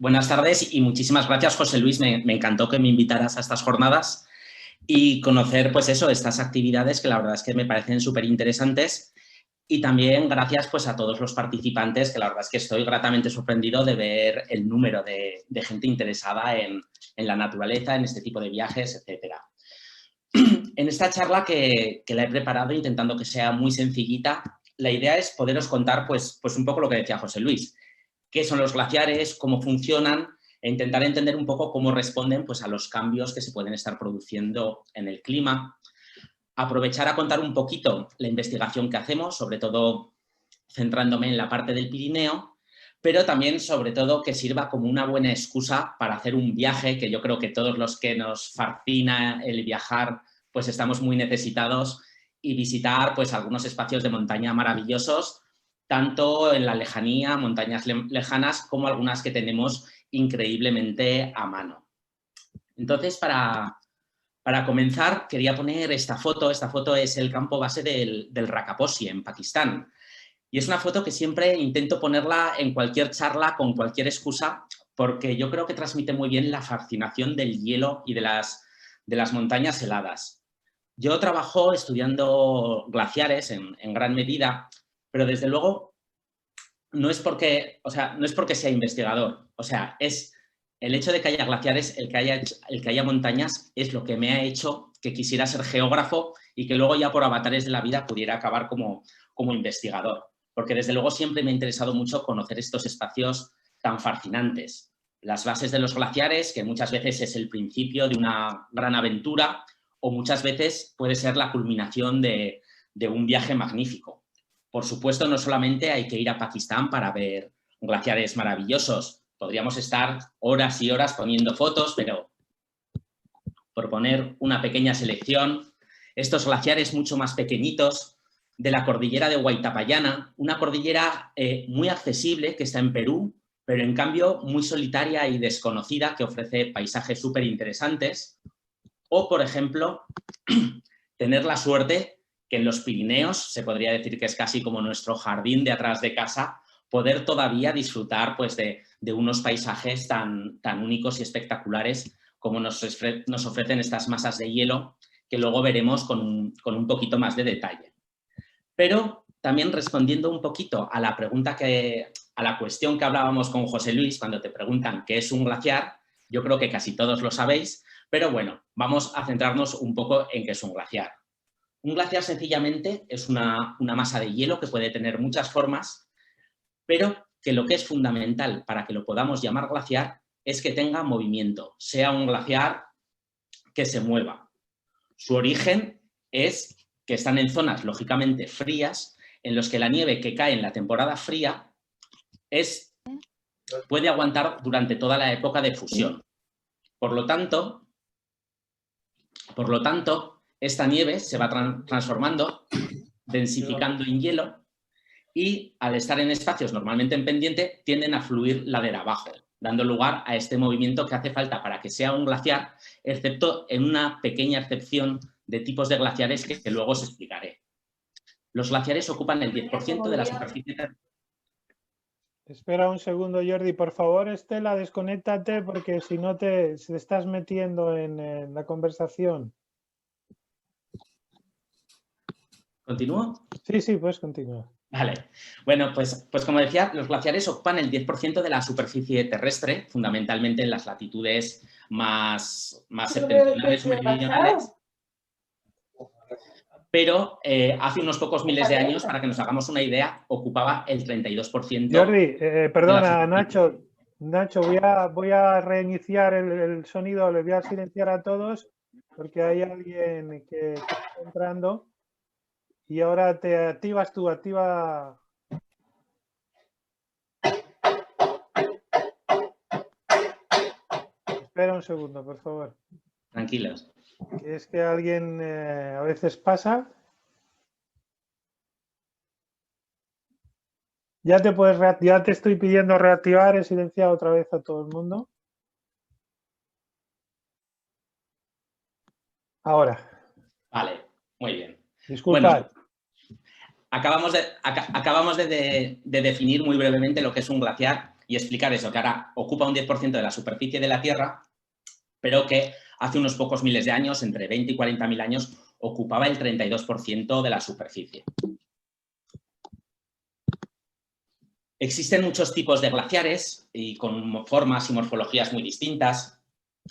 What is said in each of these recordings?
Buenas tardes y muchísimas gracias, José Luis. Me encantó que me invitaras a estas jornadas y conocer, pues eso, estas actividades que la verdad es que me parecen súper interesantes. Y también gracias pues, a todos los participantes, que la verdad es que estoy gratamente sorprendido de ver el número de gente interesada en la naturaleza, en este tipo de viajes, etcétera. En esta charla que la he preparado intentando que sea muy sencillita, la idea es poderos contar pues un poco lo que decía José Luis. Qué son los glaciares, cómo funcionan e intentar entender un poco cómo responden pues, a los cambios que se pueden estar produciendo en el clima. Aprovechar a contar un poquito la investigación que hacemos, sobre todo centrándome en la parte del Pirineo, pero también, sobre todo, que sirva como una buena excusa para hacer un viaje, que yo creo que todos los que nos fascina el viajar, pues estamos muy necesitados, y visitar pues algunos espacios de montaña maravillosos, tanto en la lejanía, montañas lejanas, como algunas que tenemos increíblemente a mano. Entonces, para comenzar, quería poner esta foto. Esta foto es el campo base del Rakaposhi, en Pakistán. Y es una foto que siempre intento ponerla en cualquier charla, con cualquier excusa, porque yo creo que transmite muy bien la fascinación del hielo y de las montañas heladas. Yo trabajo estudiando glaciares en gran medida, pero desde luego no es porque sea investigador. O sea, es el hecho de que haya glaciares, el que haya montañas, es lo que me ha hecho que quisiera ser geógrafo y que luego ya por avatares de la vida pudiera acabar como investigador. Porque desde luego siempre me ha interesado mucho conocer estos espacios tan fascinantes. Las bases de los glaciares, que muchas veces es el principio de una gran aventura, o muchas veces puede ser la culminación de un viaje magnífico. Por supuesto, no solamente hay que ir a Pakistán para ver glaciares maravillosos. Podríamos estar horas y horas poniendo fotos, pero por poner una pequeña selección, estos glaciares mucho más pequeñitos de la cordillera de Huaytapallana, una cordillera muy accesible que está en Perú, pero en cambio muy solitaria y desconocida, que ofrece paisajes súper interesantes. O, por ejemplo, tener la suerte que en los Pirineos, se podría decir que es casi como nuestro jardín de atrás de casa, poder todavía disfrutar pues, de unos paisajes tan únicos y espectaculares como nos ofrecen estas masas de hielo, que luego veremos con un poquito más de detalle. Pero también respondiendo un poquito a la pregunta a la cuestión que hablábamos con José Luis, cuando te preguntan qué es un glaciar, yo creo que casi todos lo sabéis, pero bueno, vamos a centrarnos un poco en qué es un glaciar. Un glaciar sencillamente es una masa de hielo que puede tener muchas formas, pero que lo que es fundamental para que lo podamos llamar glaciar es que tenga movimiento, sea un glaciar que se mueva. Su origen es que están en zonas lógicamente frías, en los que la nieve que cae en la temporada fría puede aguantar durante toda la época de fusión. Por lo tanto, esta nieve se va transformando, densificando en hielo, y al estar en espacios normalmente en pendiente, tienden a fluir ladera abajo, dando lugar a este movimiento que hace falta para que sea un glaciar, excepto en una pequeña excepción de tipos de glaciares que luego os explicaré. Los glaciares ocupan el 10% de la superficie. Espera un segundo, Jordi. Por favor, Estela, desconéctate porque si no te estás metiendo en la conversación. ¿Continúo? Sí, puedes continuar. Vale. Bueno, pues como decía, los glaciares ocupan el 10% de la superficie terrestre, fundamentalmente en las latitudes más septentrionales o meridionales. Pero hace unos pocos miles de años, para que nos hagamos una idea, ocupaba el 32%. Jordi, perdona, Nacho, voy a reiniciar el sonido, le voy a silenciar a todos porque hay alguien que está entrando y ahora te activas tú, activa. Espera un segundo, por favor. Tranquilos. Que es que alguien a veces pasa. Ya te estoy pidiendo reactivar, he silenciado otra vez a todo el mundo. Ahora. Vale, muy bien. Disculpad. Bueno, acabamos de definir muy brevemente lo que es un glaciar y explicar eso, que ahora ocupa un 10% de la superficie de la Tierra, pero que hace unos pocos miles de años, entre 20 y 40.000 años, ocupaba el 32% de la superficie. Existen muchos tipos de glaciares y con formas y morfologías muy distintas.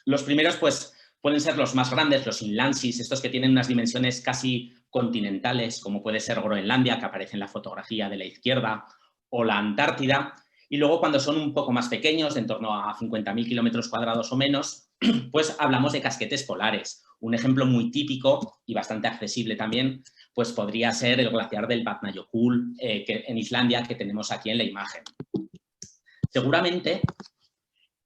Los primeros, pues, pueden ser los más grandes, los inlandsis, estos que tienen unas dimensiones casi continentales, como puede ser Groenlandia, que aparece en la fotografía de la izquierda, o la Antártida. Y luego, cuando son un poco más pequeños, en torno a 50.000 kilómetros cuadrados o menos, pues hablamos de casquetes polares. Un ejemplo muy típico y bastante accesible también, pues podría ser el glaciar del Vatnajökull en Islandia, que tenemos aquí en la imagen. Seguramente,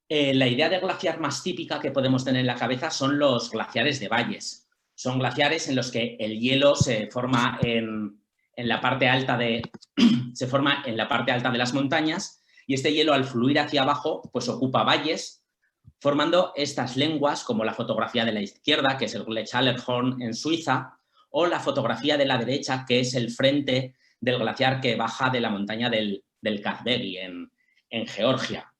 la idea de glaciar más típica que podemos tener en la cabeza son los glaciares de valles. Son glaciares en los que el hielo se forma en la parte alta de las montañas, y este hielo, al fluir hacia abajo, pues ocupa valles, formando estas lenguas, como la fotografía de la izquierda, que es el Gletscherhorn en Suiza, o la fotografía de la derecha, que es el frente del glaciar que baja de la montaña del Kazbegi en Georgia.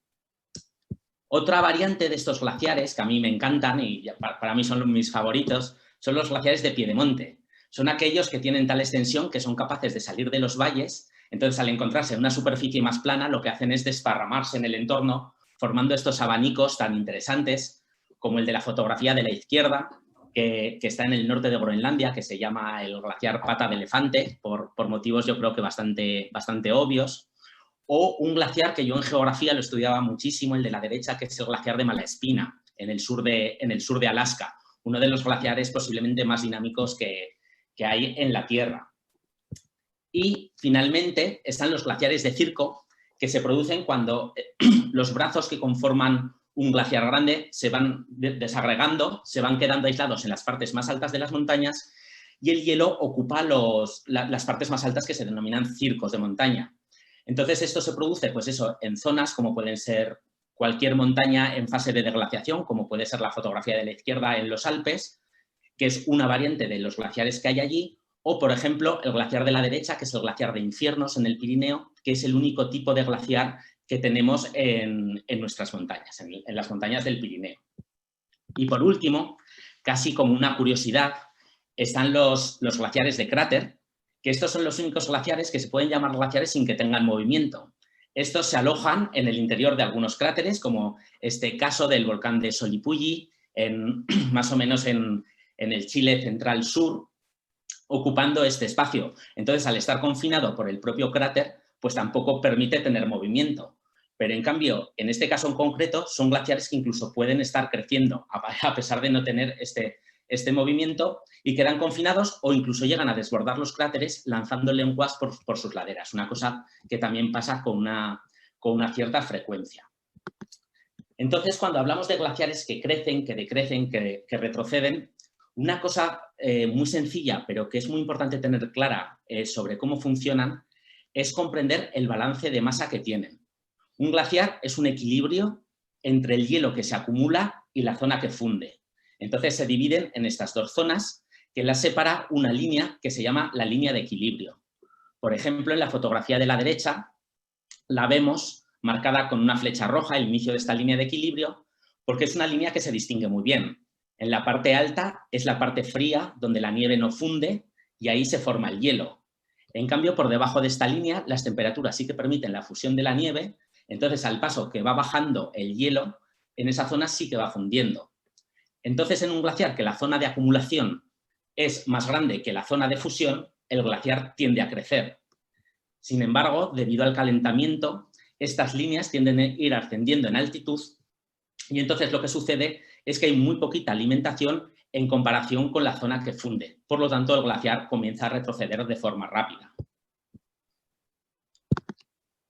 Otra variante de estos glaciares, que a mí me encantan y para mí son mis favoritos, son los glaciares de piedemonte. Son aquellos que tienen tal extensión que son capaces de salir de los valles. Entonces, al encontrarse en una superficie más plana, lo que hacen es desparramarse en el entorno, formando estos abanicos tan interesantes como el de la fotografía de la izquierda, que está en el norte de Groenlandia, que se llama el glaciar Pata de Elefante, por motivos yo creo que bastante obvios. O un glaciar que yo en geografía lo estudiaba muchísimo, el de la derecha, que es el glaciar de Malaspina, en el sur de Alaska, uno de los glaciares posiblemente más dinámicos que hay en la Tierra. Y finalmente están los glaciares de circo, que se producen cuando los brazos que conforman un glaciar grande se van desagregando, se van quedando aislados en las partes más altas de las montañas, y el hielo ocupa las partes más altas, que se denominan circos de montaña. Entonces, esto se produce, pues eso, en zonas como pueden ser cualquier montaña en fase de deglaciación, como puede ser la fotografía de la izquierda en los Alpes, que es una variante de los glaciares que hay allí, o, por ejemplo, el glaciar de la derecha, que es el glaciar de Infiernos en el Pirineo, que es el único tipo de glaciar que tenemos en nuestras montañas, en las montañas del Pirineo. Y, por último, casi como una curiosidad, están los glaciares de cráter, que estos son los únicos glaciares que se pueden llamar glaciares sin que tengan movimiento. Estos se alojan en el interior de algunos cráteres, como este caso del volcán de Sollipulli, más o menos en el Chile central sur, ocupando este espacio. Entonces, al estar confinado por el propio cráter, pues tampoco permite tener movimiento. Pero, en cambio, en este caso en concreto, son glaciares que incluso pueden estar creciendo, a pesar de no tener este movimiento, y quedan confinados o incluso llegan a desbordar los cráteres lanzando lenguas por sus laderas. Una cosa que también pasa con una cierta frecuencia. Entonces, cuando hablamos de glaciares que crecen, que decrecen, que retroceden, una cosa muy sencilla, pero que es muy importante tener clara sobre cómo funcionan, es comprender el balance de masa que tienen. Un glaciar es un equilibrio entre el hielo que se acumula y la zona que funde. Entonces, se dividen en estas dos zonas, que las separa una línea que se llama la línea de equilibrio. Por ejemplo, en la fotografía de la derecha la vemos marcada con una flecha roja, el inicio de esta línea de equilibrio, porque es una línea que se distingue muy bien. En la parte alta es la parte fría, donde la nieve no funde, y ahí se forma el hielo. En cambio, por debajo de esta línea, las temperaturas sí que permiten la fusión de la nieve, entonces al paso que va bajando el hielo, en esa zona sí que va fundiendo. Entonces, en un glaciar que la zona de acumulación es más grande que la zona de fusión, el glaciar tiende a crecer. Sin embargo, debido al calentamiento, estas líneas tienden a ir ascendiendo en altitud, y entonces lo que sucede es que hay muy poquita alimentación en comparación con la zona que funde. Por lo tanto, el glaciar comienza a retroceder de forma rápida.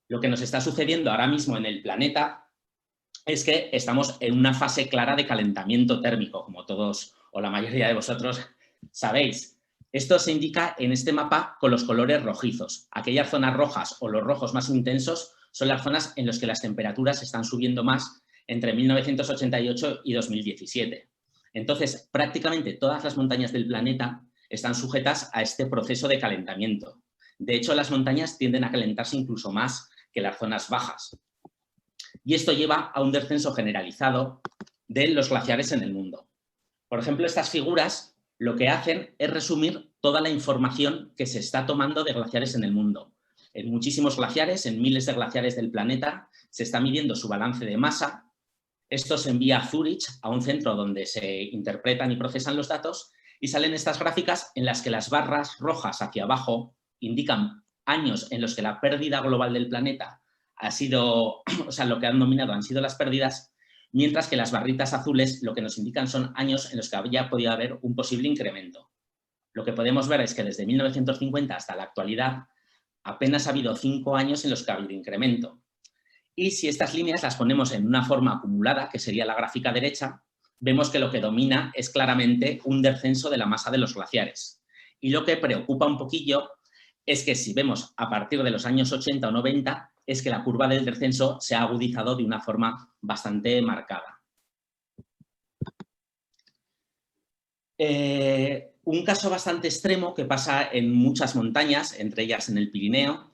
Lo que nos está sucediendo ahora mismo en el planeta es que estamos en una fase clara de calentamiento térmico, como todos o la mayoría de vosotros sabéis. Esto se indica en este mapa con los colores rojizos. Aquellas zonas rojas o los rojos más intensos son las zonas en las que las temperaturas están subiendo más entre 1988 y 2017. Entonces, prácticamente todas las montañas del planeta están sujetas a este proceso de calentamiento. De hecho, las montañas tienden a calentarse incluso más que las zonas bajas. y esto lleva a un descenso generalizado de los glaciares en el mundo. Por ejemplo, estas figuras lo que hacen es resumir toda la información que se está tomando de glaciares en el mundo. En muchísimos glaciares, en miles de glaciares del planeta, se está midiendo su balance de masa. Esto se envía a Zúrich, a un centro donde se interpretan y procesan los datos, y salen estas gráficas en las que las barras rojas hacia abajo indican años en los que la pérdida global del planeta ha sido, o sea, lo que han dominado han sido las pérdidas, mientras que las barritas azules lo que nos indican son años en los que había podido haber un posible incremento. Lo que podemos ver es que desde 1950 hasta la actualidad apenas ha habido 5 años en los que ha habido incremento. Y si estas líneas las ponemos en una forma acumulada, que sería la gráfica derecha, vemos que lo que domina es claramente un descenso de la masa de los glaciares. Y lo que preocupa un poquillo es que si vemos a partir de los años 80 o 90, es que la curva del descenso se ha agudizado de una forma bastante marcada. Un caso bastante extremo que pasa en muchas montañas, entre ellas en el Pirineo,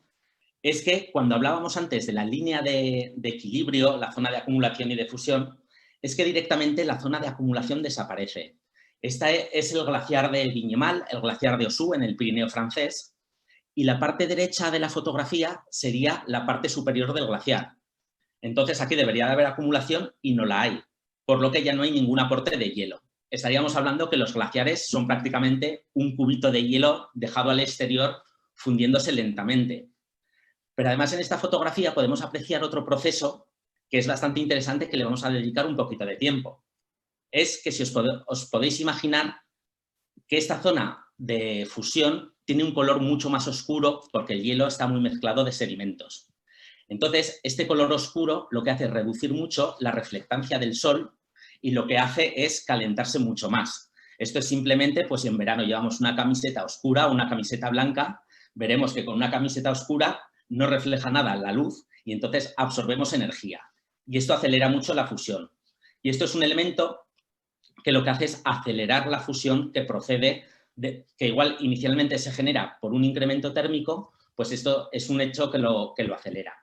es que cuando hablábamos antes de la línea de equilibrio, la zona de acumulación y de fusión, es que directamente la zona de acumulación desaparece. Este es el glaciar de Vignemale, el glaciar de Ossú en el Pirineo francés, y la parte derecha de la fotografía sería la parte superior del glaciar. Entonces aquí debería de haber acumulación y no la hay, por lo que ya no hay ningún aporte de hielo. Estaríamos hablando que los glaciares son prácticamente un cubito de hielo dejado al exterior fundiéndose lentamente. Pero además en esta fotografía podemos apreciar otro proceso que es bastante interesante, que le vamos a dedicar un poquito de tiempo. Es que si os podéis imaginar que esta zona de fusión tiene un color mucho más oscuro porque el hielo está muy mezclado de sedimentos. Entonces, este color oscuro lo que hace es reducir mucho la reflectancia del sol y lo que hace es calentarse mucho más. Esto es simplemente, pues si en verano llevamos una camiseta oscura o una camiseta blanca, veremos que con una camiseta oscura no refleja nada la luz y entonces absorbemos energía. Y esto acelera mucho la fusión. Y esto es un elemento que lo que hace es acelerar la fusión que procede que igual inicialmente se genera por un incremento térmico, pues esto es un hecho que lo acelera.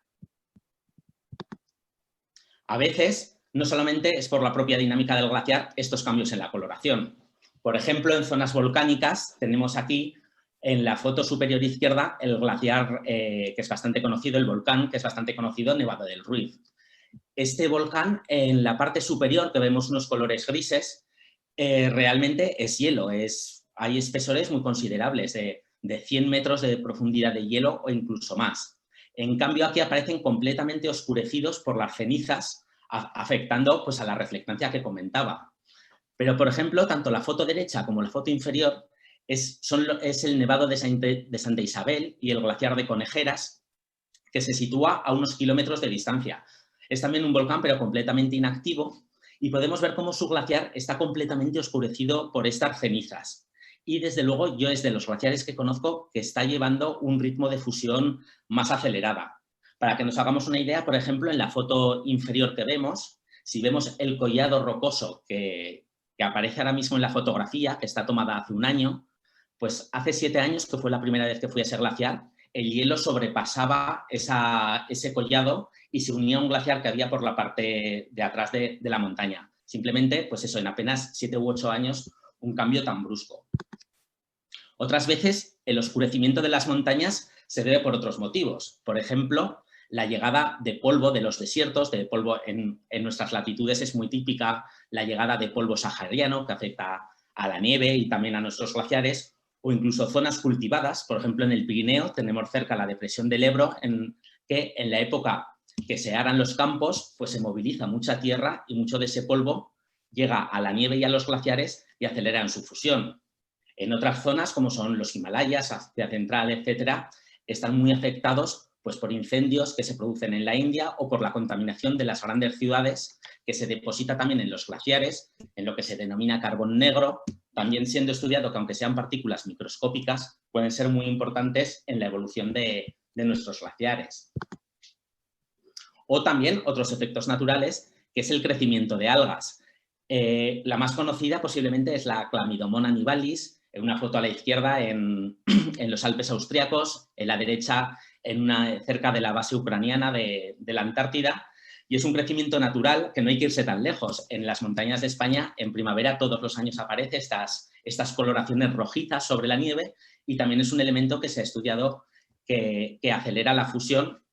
A veces, no solamente es por la propia dinámica del glaciar estos cambios en la coloración. Por ejemplo, en zonas volcánicas tenemos aquí en la foto superior izquierda el glaciar que es bastante conocido, el volcán que es bastante conocido, Nevado del Ruiz. Este volcán, en la parte superior, que vemos unos colores grises, realmente es hielo. Hay espesores muy considerables, de 100 metros de profundidad de hielo o incluso más. En cambio, aquí aparecen completamente oscurecidos por las cenizas, afectando pues, a la reflectancia que comentaba. Pero, por ejemplo, tanto la foto derecha como la foto inferior es el Nevado de Santa Isabel y el glaciar de Conejeras, que se sitúa a unos kilómetros de distancia. Es también un volcán, pero completamente inactivo, y podemos ver cómo su glaciar está completamente oscurecido por estas cenizas. Y, desde luego, yo es de los glaciares que conozco que está llevando un ritmo de fusión más acelerada. Para que nos hagamos una idea, por ejemplo, en la foto inferior que vemos, si vemos el collado rocoso que aparece ahora mismo en la fotografía, que está tomada hace un año, pues hace 7 años, que fue la primera vez que fui a ese glaciar, el hielo sobrepasaba ese collado y se unía a un glaciar que había por la parte de atrás de la montaña. Simplemente, pues eso, en apenas 7 u 8 años, un cambio tan brusco. Otras veces, el oscurecimiento de las montañas se debe por otros motivos. Por ejemplo, la llegada de polvo de los desiertos, de polvo en nuestras latitudes es muy típica la llegada de polvo sahariano que afecta a la nieve y también a nuestros glaciares, o incluso zonas cultivadas. Por ejemplo, en el Pirineo tenemos cerca la depresión del Ebro, que en la época que se aran los campos, pues se moviliza mucha tierra y mucho de ese polvo llega a la nieve y a los glaciares y aceleran su fusión. En otras zonas, como son los Himalayas, Asia Central, etcétera, están muy afectados pues, por incendios que se producen en la India o por la contaminación de las grandes ciudades que se deposita también en los glaciares, en lo que se denomina carbón negro, también siendo estudiado que aunque sean partículas microscópicas, pueden ser muy importantes en la evolución de nuestros glaciares. O también otros efectos naturales, que es el crecimiento de algas. La más conocida posiblemente es la Chlamydomonas nivalis, en una foto a la izquierda en los Alpes austriacos, en la derecha cerca de la base ucraniana de la Antártida, Y es un crecimiento natural que no hay que irse tan lejos. En las montañas de España, en primavera, todos los años aparecen estas coloraciones rojizas sobre la nieve y también es un elemento que se ha estudiado que acelera la fusión.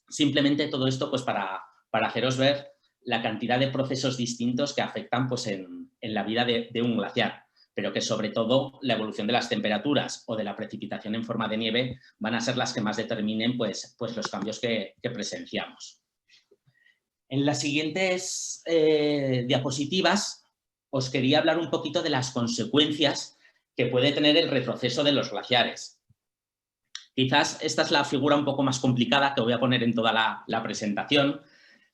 Simplemente todo esto pues, para haceros ver la cantidad de procesos distintos que afectan pues, en la vida de un glaciar, pero que sobre todo la evolución de las temperaturas o de la precipitación en forma de nieve van a ser las que más determinen pues los cambios que presenciamos. En las siguientes diapositivas os quería hablar un poquito de las consecuencias que puede tener el retroceso de los glaciares. Quizás esta es la figura un poco más complicada que voy a poner en toda la presentación,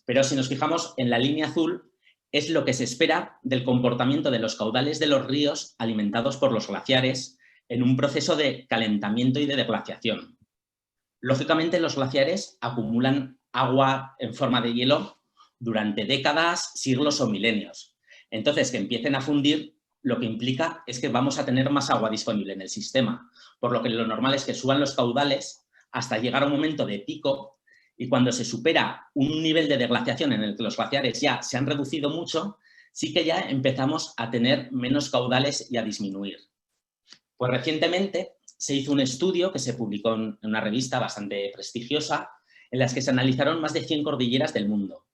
pero si nos fijamos en la línea azul es lo que se espera del comportamiento de los caudales de los ríos alimentados por los glaciares en un proceso de calentamiento y de deglaciación. Lógicamente, los glaciares acumulan agua en forma de hielo durante décadas, siglos o milenios. Entonces, que empiecen a fundir, lo que implica es que vamos a tener más agua disponible en el sistema, por lo que lo normal es que suban los caudales hasta llegar a un momento de pico y cuando se supera un nivel de deglaciación en el que los glaciares ya se han reducido mucho, sí que ya empezamos a tener menos caudales y a disminuir. Pues recientemente se hizo un estudio que se publicó en una revista bastante prestigiosa en las que se analizaron más de 100 cordilleras del mundo.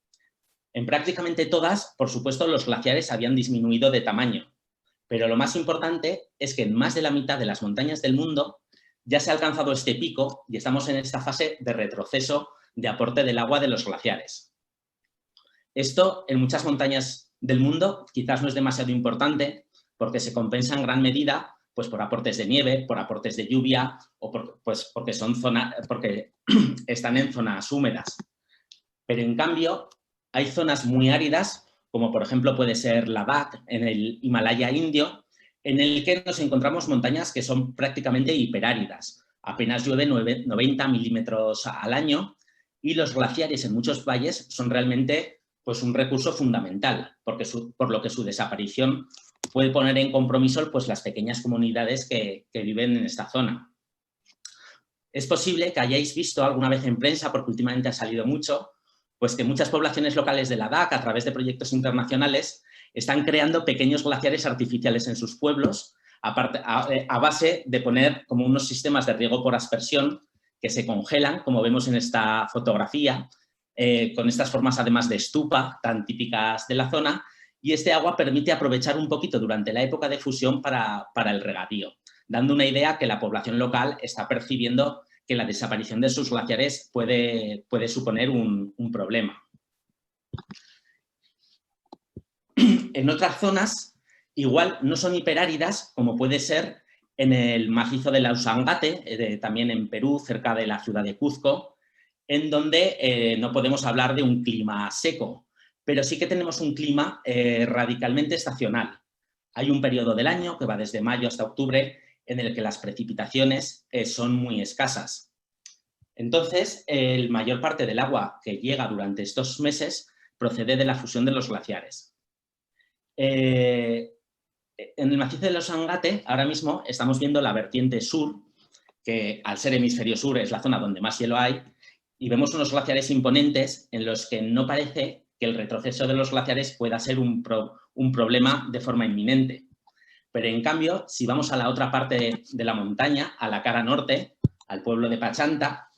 En prácticamente todas, por supuesto, los glaciares habían disminuido de tamaño, pero lo más importante es que en más de la mitad de las montañas del mundo ya se ha alcanzado este pico y estamos en esta fase de retroceso de aporte del agua de los glaciares. Esto en muchas montañas del mundo quizás no es demasiado importante porque se compensa en gran medida pues, por aportes de nieve, por aportes de lluvia o porque están en zonas húmedas. Pero en cambio hay zonas muy áridas, como por ejemplo puede ser Ladakh en el Himalaya indio, en el que nos encontramos montañas que son prácticamente hiperáridas. Apenas llueve 90 milímetros al año y los glaciares en muchos valles son realmente pues, un recurso fundamental, por lo que su desaparición puede poner en compromiso pues, las pequeñas comunidades que viven en esta zona. Es posible que hayáis visto alguna vez en prensa, porque últimamente ha salido mucho, pues que muchas poblaciones locales de Ladakh, a través de proyectos internacionales, están creando pequeños glaciares artificiales en sus pueblos, a base de poner como unos sistemas de riego por aspersión que se congelan, como vemos en esta fotografía, con estas formas además de estupa tan típicas de la zona, y este agua permite aprovechar un poquito durante la época de fusión para el regadío, dando una idea que la población local está percibiendo que la desaparición de sus glaciares puede suponer un problema. En otras zonas, igual no son hiperáridas, como puede ser en el macizo de la Usangate, también en Perú, cerca de la ciudad de Cuzco, en donde no podemos hablar de un clima seco, pero sí que tenemos un clima radicalmente estacional. Hay un periodo del año, que va desde mayo hasta octubre, en el que las precipitaciones son muy escasas. Entonces, la mayor parte del agua que llega durante estos meses procede de la fusión de los glaciares. En el macizo de los Usangate, ahora mismo estamos viendo la vertiente sur, que al ser hemisferio sur es la zona donde más hielo hay, y vemos unos glaciares imponentes en los que no parece que el retroceso de los glaciares pueda ser un problema de forma inminente. Pero en cambio, si vamos a la otra parte de la montaña, a la cara norte, al pueblo de Pachanta,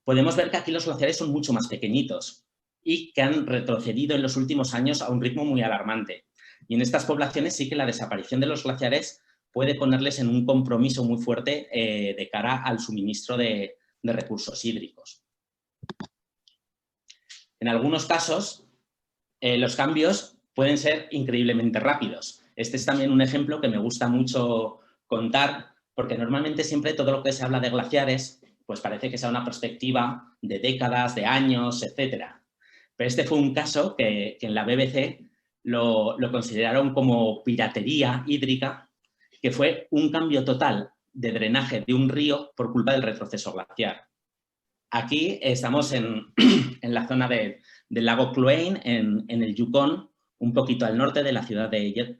podemos ver que aquí los glaciares son mucho más pequeñitos y que han retrocedido en los últimos años a un ritmo muy alarmante. Y en estas poblaciones sí que la desaparición de los glaciares puede ponerles en un compromiso muy fuerte de cara al suministro de recursos hídricos. En algunos casos, los cambios pueden ser increíblemente rápidos. Este es también un ejemplo que me gusta mucho contar, porque normalmente siempre todo lo que se habla de glaciares, pues parece que sea una perspectiva de décadas, de años, etc. Pero este fue un caso que en la BBC lo consideraron como piratería hídrica, que fue un cambio total de drenaje de un río por culpa del retroceso glaciar. Aquí estamos en la zona del lago Kluane, en el Yukon, un poquito al norte de la ciudad de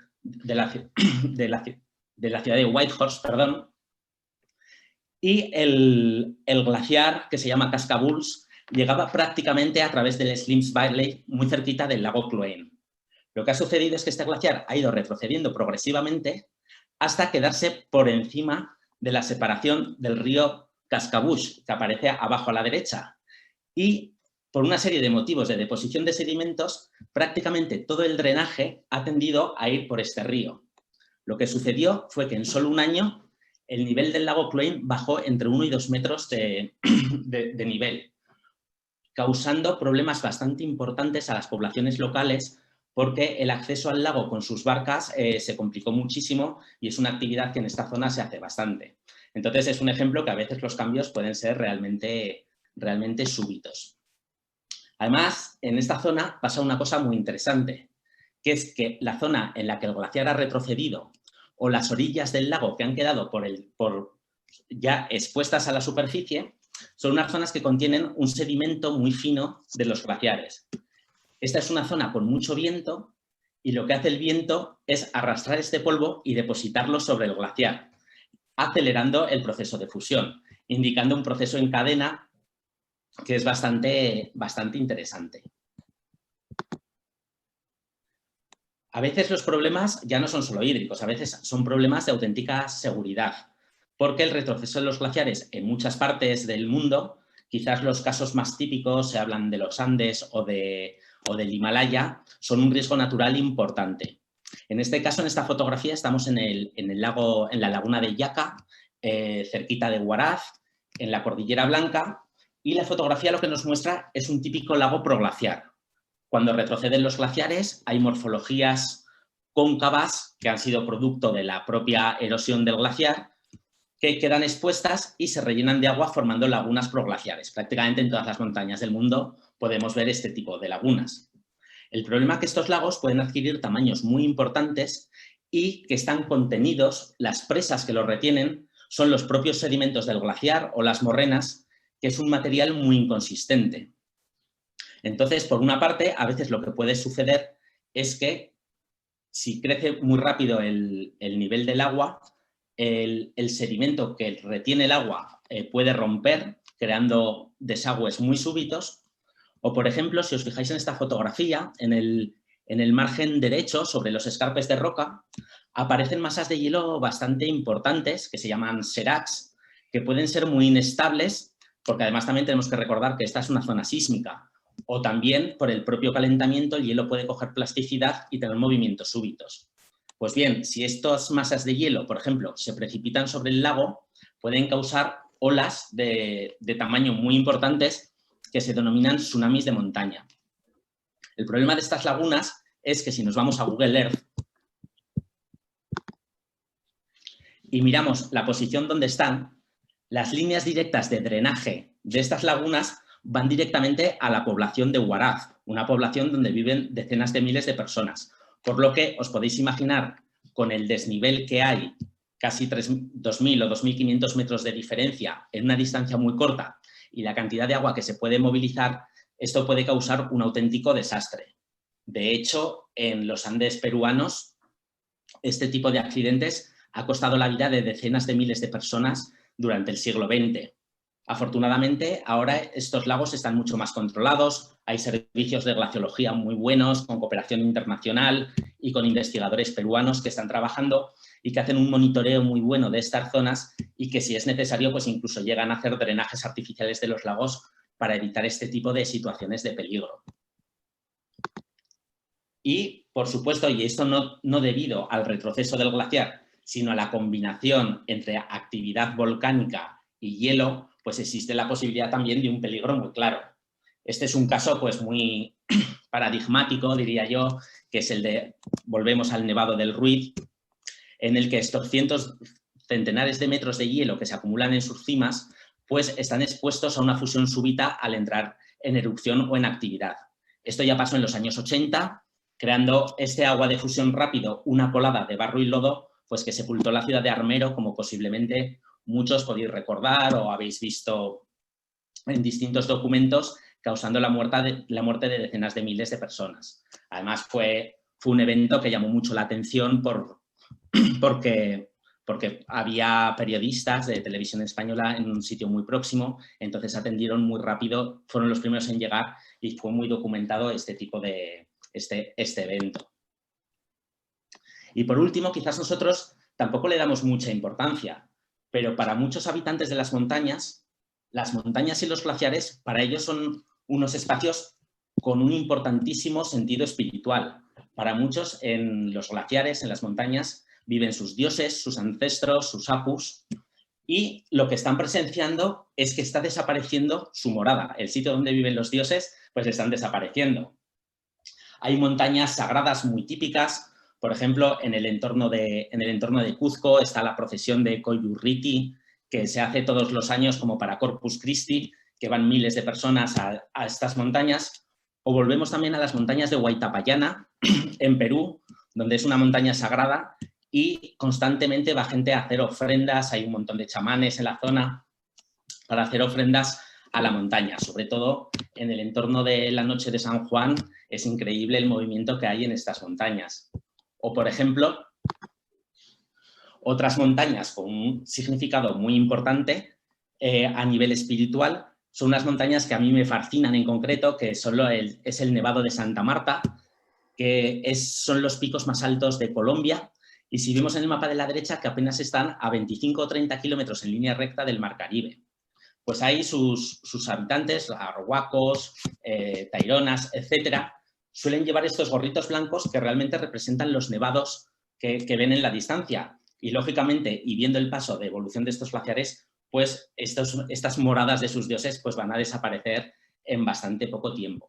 Whitehorse, perdón. Y el glaciar, que se llama Cascabulls, llegaba prácticamente a través del Slims Valley, muy cerquita del lago Cloen. Lo que ha sucedido es que este glaciar ha ido retrocediendo progresivamente hasta quedarse por encima de la separación del río Cascabush, que aparece abajo a la derecha. Y por una serie de motivos de deposición de sedimentos, prácticamente todo el drenaje ha tendido a ir por este río. Lo que sucedió fue que en solo un año el nivel del lago Cloen bajó entre 1 y 2 metros de nivel, causando problemas bastante importantes a las poblaciones locales porque el acceso al lago con sus barcas se complicó muchísimo y es una actividad que en esta zona se hace bastante. Entonces es un ejemplo que a veces los cambios pueden ser realmente súbitos. Además, en esta zona pasa una cosa muy interesante, que es que la zona en la que el glaciar ha retrocedido o las orillas del lago que han quedado ya expuestas a la superficie son unas zonas que contienen un sedimento muy fino de los glaciares. Esta es una zona con mucho viento y lo que hace el viento es arrastrar este polvo y depositarlo sobre el glaciar, acelerando el proceso de fusión, indicando un proceso en cadena que es bastante interesante. A veces los problemas ya no son solo hídricos, a veces son problemas de auténtica seguridad, porque el retroceso de los glaciares en muchas partes del mundo, quizás los casos más típicos se hablan de los Andes o del Himalaya, son un riesgo natural importante. En este caso, en esta fotografía, estamos en la laguna de Yaca, cerquita de Huaraz, en la Cordillera Blanca, y la fotografía lo que nos muestra es un típico lago proglaciar. Cuando retroceden los glaciares hay morfologías cóncavas que han sido producto de la propia erosión del glaciar que quedan expuestas y se rellenan de agua formando lagunas proglaciares. Prácticamente en todas las montañas del mundo podemos ver este tipo de lagunas. El problema es que estos lagos pueden adquirir tamaños muy importantes y que están contenidos, las presas que los retienen son los propios sedimentos del glaciar o las morrenas, que es un material muy inconsistente. Entonces, por una parte, a veces lo que puede suceder es que si crece muy rápido el nivel del agua, el sedimento que retiene el agua puede romper, creando desagües muy súbitos. O, por ejemplo, si os fijáis en esta fotografía, en el margen derecho, sobre los escarpes de roca, aparecen masas de hielo bastante importantes, que se llaman seracs, que pueden ser muy inestables, porque además también tenemos que recordar que esta es una zona sísmica, o también por el propio calentamiento el hielo puede coger plasticidad y tener movimientos súbitos. Pues bien, si estas masas de hielo, por ejemplo, se precipitan sobre el lago, pueden causar olas de tamaño muy importantes que se denominan tsunamis de montaña. El problema de estas lagunas es que si nos vamos a Google Earth y miramos la posición donde están, las líneas directas de drenaje de estas lagunas van directamente a la población de Huaraz, una población donde viven decenas de miles de personas. Por lo que os podéis imaginar, con el desnivel que hay, casi 2.000 o 2.500 metros de diferencia en una distancia muy corta y la cantidad de agua que se puede movilizar, esto puede causar un auténtico desastre. De hecho, en los Andes peruanos, este tipo de accidentes ha costado la vida de decenas de miles de personas durante el siglo XX. Afortunadamente, ahora estos lagos están mucho más controlados, hay servicios de glaciología muy buenos, con cooperación internacional y con investigadores peruanos que están trabajando y que hacen un monitoreo muy bueno de estas zonas y que si es necesario, pues incluso llegan a hacer drenajes artificiales de los lagos para evitar este tipo de situaciones de peligro. Y, por supuesto, y esto no debido al retroceso del glaciar, sino a la combinación entre actividad volcánica y hielo, pues existe la posibilidad también de un peligro muy claro. Este es un caso pues muy paradigmático, diría yo, que es el de, volvemos al Nevado del Ruiz, en el que estos centenares de metros de hielo que se acumulan en sus cimas, pues están expuestos a una fusión súbita al entrar en erupción o en actividad. Esto ya pasó en los años 80, creando este agua de fusión rápido, una colada de barro y lodo, pues que sepultó la ciudad de Armero, como posiblemente muchos podéis recordar o habéis visto en distintos documentos, causando la muerte de decenas de miles de personas. Además, fue un evento que llamó mucho la atención porque porque había periodistas de televisión española en un sitio muy próximo, entonces atendieron muy rápido, fueron los primeros en llegar y fue muy documentado este tipo de este evento. Y por último, quizás nosotros tampoco le damos mucha importancia, pero para muchos habitantes de las montañas y los glaciares, para ellos son unos espacios con un importantísimo sentido espiritual. Para muchos, en los glaciares, en las montañas, viven sus dioses, sus ancestros, sus apus, y lo que están presenciando es que está desapareciendo su morada. El sitio donde viven los dioses, pues están desapareciendo. Hay montañas sagradas muy típicas. Por ejemplo, en el entorno de Cuzco está la procesión de Coyurriti, que se hace todos los años como para Corpus Christi, que van miles de personas a estas montañas. O volvemos también a las montañas de Huaytapallana, en Perú, donde es una montaña sagrada y constantemente va gente a hacer ofrendas. Hay un montón de chamanes en la zona para hacer ofrendas a la montaña. Sobre todo en el entorno de la noche de San Juan es increíble el movimiento que hay en estas montañas. O, por ejemplo, otras montañas con un significado muy importante a nivel espiritual son unas montañas que a mí me fascinan en concreto, que es el Nevado de Santa Marta, que son los picos más altos de Colombia. Y si vemos en el mapa de la derecha, que apenas están a 25 o 30 kilómetros en línea recta del Mar Caribe. Pues ahí sus habitantes, arhuacos, taironas, etcétera, suelen llevar estos gorritos blancos que realmente representan los nevados que ven en la distancia. Y lógicamente, y viendo el paso de evolución de estos glaciares, pues estas moradas de sus dioses pues van a desaparecer en bastante poco tiempo.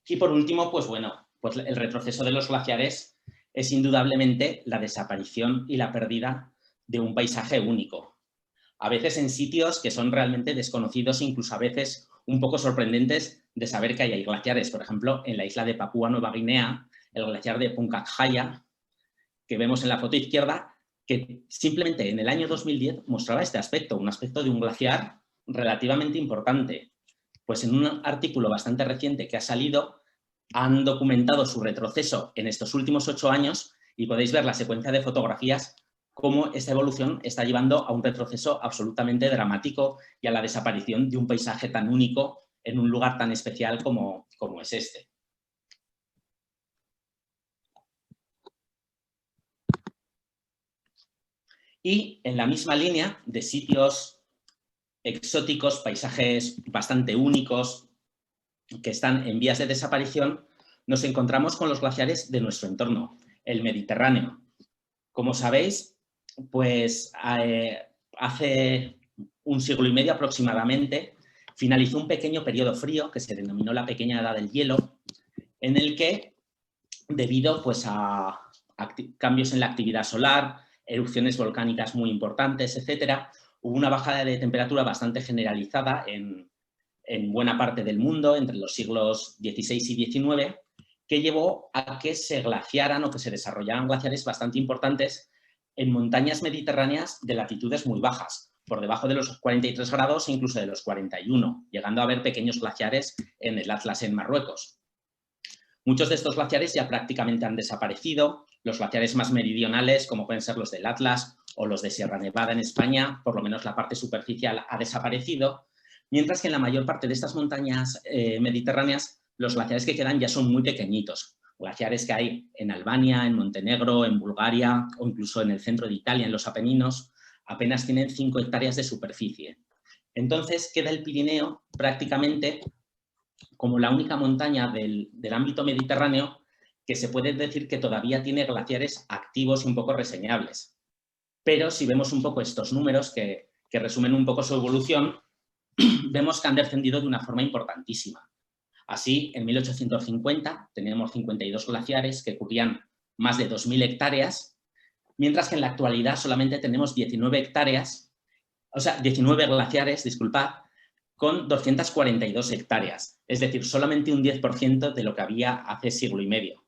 Y por último, pues bueno, pues el retroceso de los glaciares es indudablemente la desaparición y la pérdida de un paisaje único. A veces en sitios que son realmente desconocidos, incluso a veces un poco sorprendentes de saber que hay glaciares. Por ejemplo, en la isla de Papúa Nueva Guinea, el glaciar de Puncak Jaya, que vemos en la foto izquierda, que simplemente en el año 2010 mostraba este aspecto, un aspecto de un glaciar relativamente importante. Pues en un artículo bastante reciente que ha salido, han documentado su retroceso en estos últimos 8 años y podéis ver la secuencia de fotografías cómo esta evolución está llevando a un retroceso absolutamente dramático y a la desaparición de un paisaje tan único en un lugar tan especial como es este. Y en la misma línea de sitios exóticos, paisajes bastante únicos que están en vías de desaparición, nos encontramos con los glaciares de nuestro entorno, el Mediterráneo. Como sabéis, pues hace un siglo y medio aproximadamente finalizó un pequeño periodo frío que se denominó la pequeña edad del hielo, en el que, debido pues, a cambios en la actividad solar, erupciones volcánicas muy importantes, etcétera, hubo una bajada de temperatura bastante generalizada en buena parte del mundo entre los siglos XVI y XIX, que llevó a que se glaciaran o que se desarrollaran glaciares bastante importantes en montañas mediterráneas de latitudes muy bajas, por debajo de los 43 grados e incluso de los 41, llegando a haber pequeños glaciares en el Atlas en Marruecos. Muchos de estos glaciares ya prácticamente han desaparecido. Los glaciares más meridionales, como pueden ser los del Atlas o los de Sierra Nevada en España, por lo menos la parte superficial ha desaparecido, mientras que en la mayor parte de estas montañas mediterráneas los glaciares que quedan ya son muy pequeñitos. Glaciares que hay en Albania, en Montenegro, en Bulgaria o incluso en el centro de Italia, en los Apeninos, apenas tienen 5 hectáreas de superficie. Entonces queda el Pirineo prácticamente como la única montaña del ámbito mediterráneo que se puede decir que todavía tiene glaciares activos y un poco reseñables. Pero si vemos un poco estos números que resumen un poco su evolución, vemos que han descendido de una forma importantísima. Así, en 1850 teníamos 52 glaciares que cubrían más de 2.000 hectáreas, mientras que en la actualidad solamente tenemos 19 glaciares, disculpad, con 242 hectáreas, es decir, solamente un 10% de lo que había hace siglo y medio.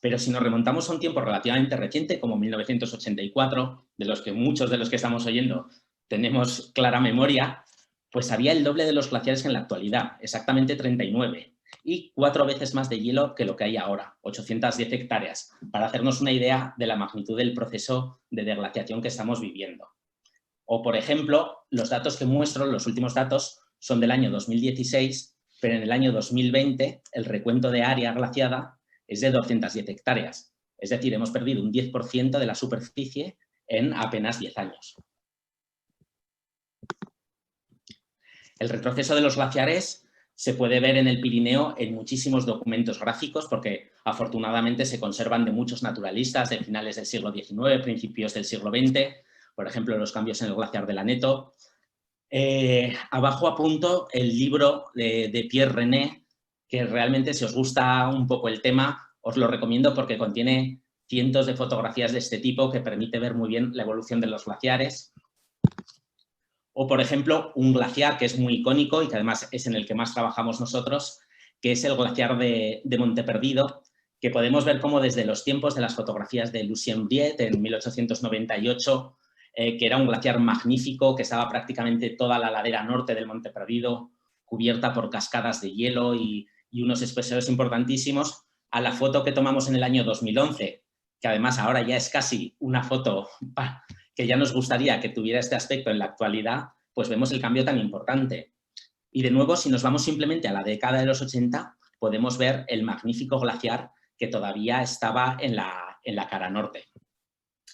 Pero si nos remontamos a un tiempo relativamente reciente, como 1984, de los que muchos de los que estamos oyendo tenemos clara memoria, pues había el doble de los glaciares que en la actualidad, exactamente 39. y 4 veces más de hielo que lo que hay ahora, 810 hectáreas, para hacernos una idea de la magnitud del proceso de deglaciación que estamos viviendo. O, por ejemplo, los datos que muestro, los últimos datos, son del año 2016, pero en el año 2020 el recuento de área glaciada es de 210 hectáreas. Es decir, hemos perdido un 10% de la superficie en apenas 10 años. El retroceso de los glaciares se puede ver en el Pirineo en muchísimos documentos gráficos porque afortunadamente se conservan de muchos naturalistas de finales del siglo XIX, principios del siglo XX, por ejemplo, los cambios en el glaciar de Laneto. Abajo apunto el libro de Pierre René, que realmente si os gusta un poco el tema, os lo recomiendo porque contiene cientos de fotografías de este tipo que permite ver muy bien la evolución de los glaciares. O, por ejemplo, un glaciar que es muy icónico y que además es en el que más trabajamos nosotros, que es el glaciar de Monteperdido, que podemos ver cómo desde los tiempos de las fotografías de Lucien Briet en 1898, que era un glaciar magnífico, que estaba prácticamente toda la ladera norte del Monte Perdido cubierta por cascadas de hielo y unos espesores importantísimos, a la foto que tomamos en el año 2011, que además ahora ya es casi una foto que ya nos gustaría que tuviera este aspecto en la actualidad, pues vemos el cambio tan importante. Y de nuevo, si nos vamos simplemente a la década de los 80, podemos ver el magnífico glaciar que todavía estaba en la cara norte.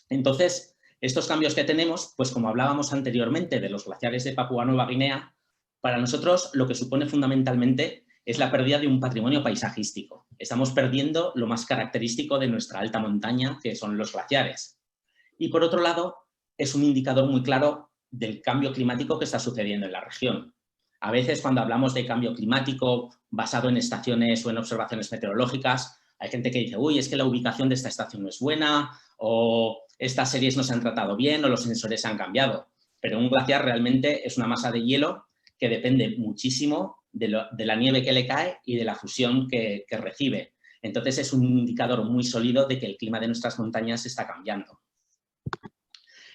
Entonces, estos cambios que tenemos, pues como hablábamos anteriormente de los glaciares de Papúa Nueva Guinea, para nosotros lo que supone fundamentalmente es la pérdida de un patrimonio paisajístico. Estamos perdiendo lo más característico de nuestra alta montaña, que son los glaciares. Y por otro lado, es un indicador muy claro del cambio climático que está sucediendo en la región. A veces cuando hablamos de cambio climático basado en estaciones o en observaciones meteorológicas, hay gente que dice, uy, es que la ubicación de esta estación no es buena, o estas series no se han tratado bien, o los sensores se han cambiado. Pero un glaciar realmente es una masa de hielo que depende muchísimo de la nieve que le cae y de la fusión que recibe. Entonces es un indicador muy sólido de que el clima de nuestras montañas está cambiando.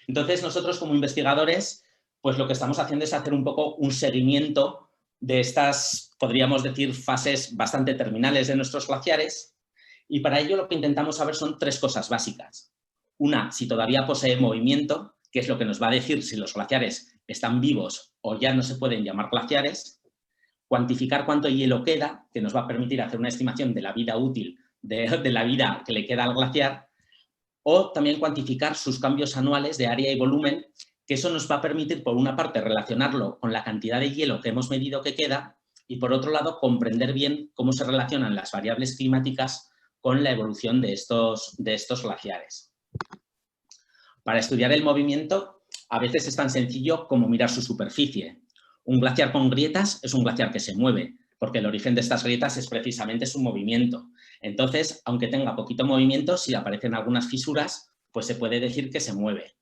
Entonces nosotros como investigadores, pues lo que estamos haciendo es hacer un poco un seguimiento de estas, podríamos decir, fases bastante terminales de nuestros glaciares, y para ello lo que intentamos saber son 3 cosas básicas. Una, si todavía posee movimiento, que es lo que nos va a decir si los glaciares están vivos o ya no se pueden llamar glaciares. Cuantificar cuánto hielo queda, que nos va a permitir hacer una estimación de la vida útil, de la vida que le queda al glaciar. O también cuantificar sus cambios anuales de área y volumen, que eso nos va a permitir, por una parte, relacionarlo con la cantidad de hielo que hemos medido que queda y, por otro lado, comprender bien cómo se relacionan las variables climáticas con la evolución de estos glaciares. Para estudiar el movimiento, a veces es tan sencillo como mirar su superficie. Un glaciar con grietas es un glaciar que se mueve, porque el origen de estas grietas es precisamente su movimiento. Entonces, aunque tenga poquito movimiento, si aparecen algunas fisuras, pues se puede decir que se mueve.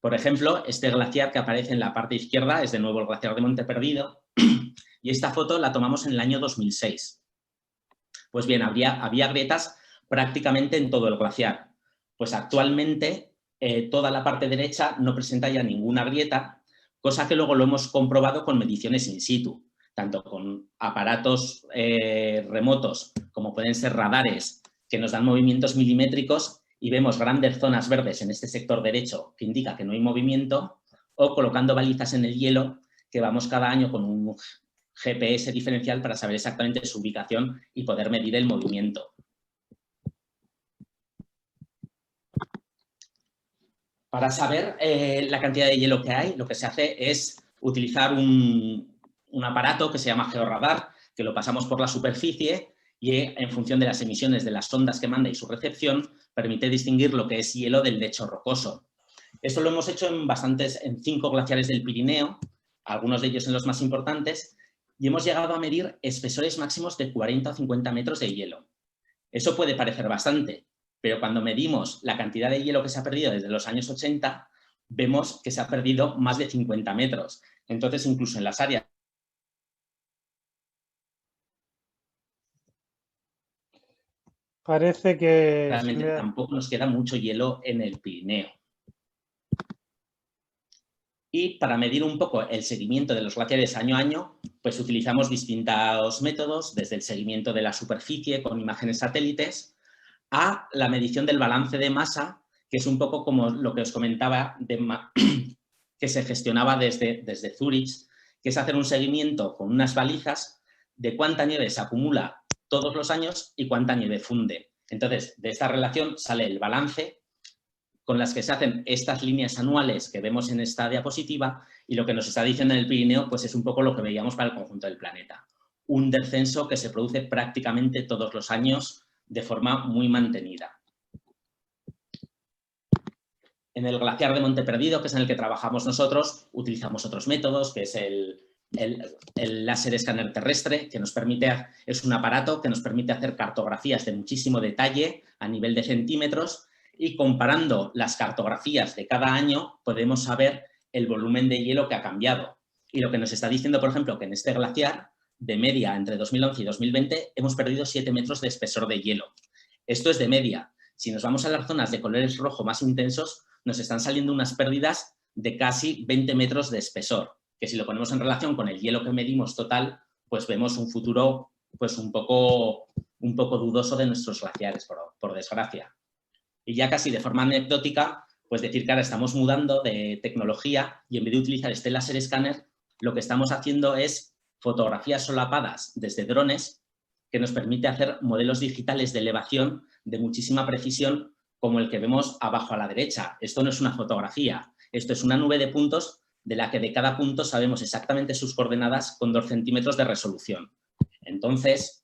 Por ejemplo, este glaciar que aparece en la parte izquierda es de nuevo el glaciar de Monteperdido y esta foto la tomamos en el año 2006. Pues bien, había grietas prácticamente en todo el glaciar. Pues actualmente toda la parte derecha no presenta ya ninguna grieta, cosa que luego lo hemos comprobado con mediciones in situ, tanto con aparatos remotos como pueden ser radares que nos dan movimientos milimétricos y vemos grandes zonas verdes en este sector derecho que indica que no hay movimiento, o colocando balizas en el hielo que vamos cada año con un GPS diferencial para saber exactamente su ubicación y poder medir el movimiento. Para saber la cantidad de hielo que hay, lo que se hace es utilizar un aparato que se llama georradar, que lo pasamos por la superficie y en función de las emisiones de las ondas que manda y su recepción, permite distinguir lo que es hielo del lecho rocoso. Esto lo hemos hecho en 5 glaciares del Pirineo, algunos de ellos en los más importantes, y hemos llegado a medir espesores máximos de 40 o 50 metros de hielo. Eso puede parecer bastante, pero cuando medimos la cantidad de hielo que se ha perdido desde los años 80, vemos que se ha perdido más de 50 metros. Entonces, incluso en las áreas... Parece que... Realmente tampoco nos queda mucho hielo en el Pirineo. Y para medir un poco el seguimiento de los glaciares año a año, pues utilizamos distintos métodos, desde el seguimiento de la superficie con imágenes satélites a la medición del balance de masa, que es un poco como lo que os comentaba que se gestionaba desde Zurich, que es hacer un seguimiento con unas valijas de cuánta nieve se acumula todos los años y cuánta nieve funde. Entonces, de esta relación sale el balance con las que se hacen estas líneas anuales que vemos en esta diapositiva, y lo que nos está diciendo en el Pirineo pues es un poco lo que veíamos para el conjunto del planeta. Un descenso que se produce prácticamente todos los años de forma muy mantenida. En el glaciar de Monte Perdido, que es en el que trabajamos nosotros, utilizamos otros métodos, que es el láser escáner terrestre, que nos permite, es un aparato que nos permite hacer cartografías de muchísimo detalle a nivel de centímetros, y comparando las cartografías de cada año podemos saber el volumen de hielo que ha cambiado. Y lo que nos está diciendo, por ejemplo, que en este glaciar, de media entre 2011 y 2020, hemos perdido 7 metros de espesor de hielo. Esto es de media. Si nos vamos a las zonas de colores rojo más intensos, nos están saliendo unas pérdidas de casi 20 metros de espesor, que si lo ponemos en relación con el hielo que medimos total, pues vemos un futuro pues un poco dudoso de nuestros glaciares, por desgracia. Y ya casi de forma anecdótica, pues decir que ahora estamos mudando de tecnología y en vez de utilizar este láser escáner, lo que estamos haciendo es fotografías solapadas desde drones que nos permite hacer modelos digitales de elevación de muchísima precisión, como el que vemos abajo a la derecha. Esto no es una fotografía, esto es una nube de puntos de la que de cada punto sabemos exactamente sus coordenadas con 2 centímetros de resolución. Entonces,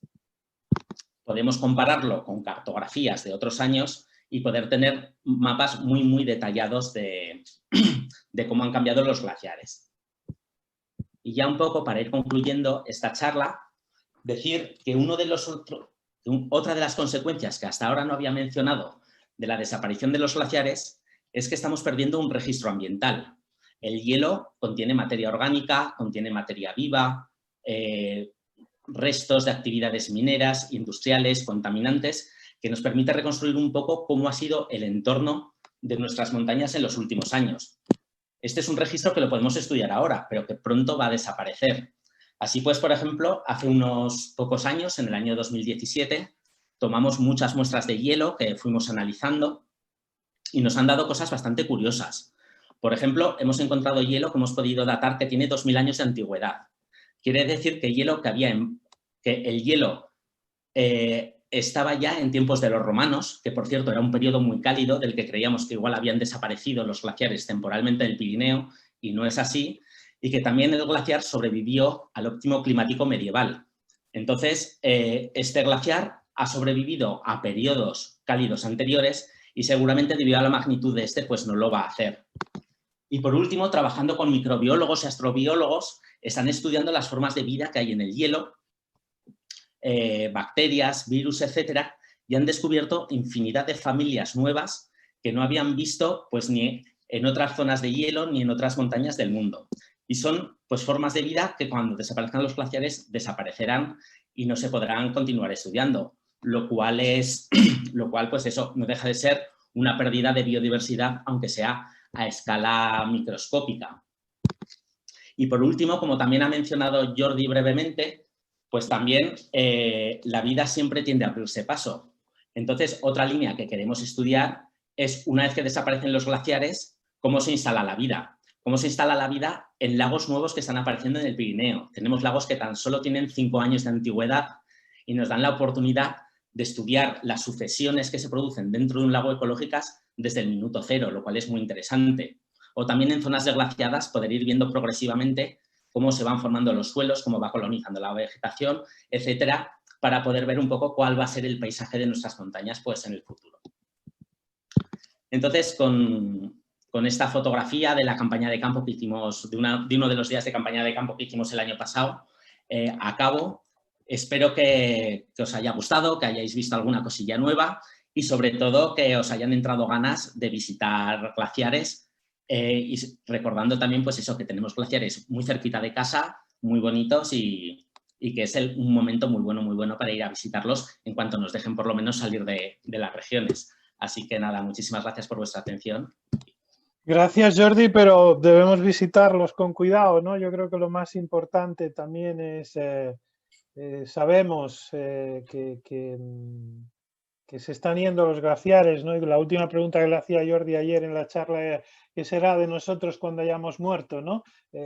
podemos compararlo con cartografías de otros años y poder tener mapas muy detallados de cómo han cambiado los glaciares. Y ya un poco para ir concluyendo esta charla, decir que otra de las consecuencias que hasta ahora no había mencionado de la desaparición de los glaciares es que estamos perdiendo un registro ambiental. El hielo contiene materia orgánica, contiene materia viva, restos de actividades mineras, industriales, contaminantes, que nos permite reconstruir un poco cómo ha sido el entorno de nuestras montañas en los últimos años. Este es un registro que lo podemos estudiar ahora, pero que pronto va a desaparecer. Así pues, por ejemplo, hace unos pocos años, en el año 2017, tomamos muchas muestras de hielo que fuimos analizando y nos han dado cosas bastante curiosas. Por ejemplo, hemos encontrado hielo que hemos podido datar que tiene 2000 años de antigüedad. Quiere decir que el hielo estaba ya en tiempos de los romanos, que por cierto era un periodo muy cálido del que creíamos que igual habían desaparecido los glaciares temporalmente del Pirineo, y no es así, y que también el glaciar sobrevivió al óptimo climático medieval. Entonces, este glaciar ha sobrevivido a periodos cálidos anteriores y seguramente debido a la magnitud de este, pues no lo va a hacer. Y por último, trabajando con microbiólogos y astrobiólogos, están estudiando las formas de vida que hay en el hielo, bacterias, virus, etcétera, y han descubierto infinidad de familias nuevas que no habían visto pues, ni en otras zonas de hielo ni en otras montañas del mundo. Y son pues, formas de vida que cuando desaparezcan los glaciares desaparecerán y no se podrán continuar estudiando, lo cual pues eso, no deja de ser una pérdida de biodiversidad, aunque sea a escala microscópica. Y por último, como también ha mencionado Jordi brevemente, pues también la vida siempre tiende a abrirse paso. Entonces, otra línea que queremos estudiar es, una vez que desaparecen los glaciares, cómo se instala la vida. Cómo se instala la vida en lagos nuevos que están apareciendo en el Pirineo. Tenemos lagos que tan solo tienen 5 años de antigüedad y nos dan la oportunidad de estudiar las sucesiones que se producen dentro de un lago ecológicas desde el minuto cero, lo cual es muy interesante. O también en zonas desglaciadas poder ir viendo progresivamente cómo se van formando los suelos, cómo va colonizando la vegetación, etcétera, para poder ver un poco cuál va a ser el paisaje de nuestras montañas pues, en el futuro. Entonces, con esta fotografía de la campaña de campo que hicimos, de uno de los días de campaña de campo que hicimos el año pasado, acabo. Espero que os haya gustado, que hayáis visto alguna cosilla nueva y sobre todo que os hayan entrado ganas de visitar glaciares. Y recordando también pues eso, que tenemos glaciares muy cerquita de casa, muy bonitos y que es un momento muy bueno para ir a visitarlos en cuanto nos dejen por lo menos salir de las regiones. Así que nada, muchísimas gracias por vuestra atención. Gracias, Jordi, pero debemos visitarlos con cuidado, ¿no? Yo creo que lo más importante también es, sabemos que se están yendo los glaciares, ¿no? Y la última pregunta que le hacía a Jordi ayer en la charla, ¿qué será de nosotros cuando hayamos muerto, ¿no?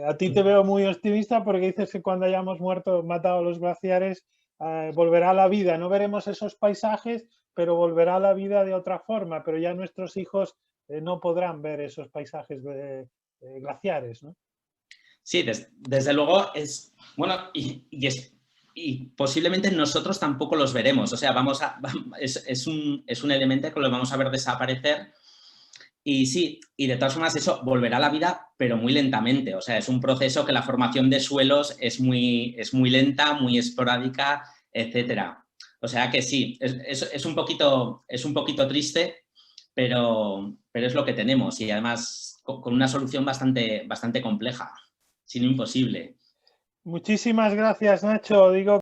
A ti te veo muy optimista porque dices que cuando hayamos muerto, matado los glaciares, volverá a la vida. No veremos esos paisajes, pero volverá a la vida de otra forma, pero ya nuestros hijos no podrán ver esos paisajes glaciares, ¿no? Sí, desde luego es, bueno, y posiblemente nosotros tampoco los veremos, o sea, es un elemento que lo vamos a ver desaparecer y sí, y de todas formas eso volverá a la vida, pero muy lentamente, o sea, es un proceso que la formación de suelos es muy lenta, muy esporádica, etcétera. O sea que sí, es un poquito triste, pero es lo que tenemos y además con una solución bastante compleja, sino imposible. Muchísimas gracias, Nacho. Digo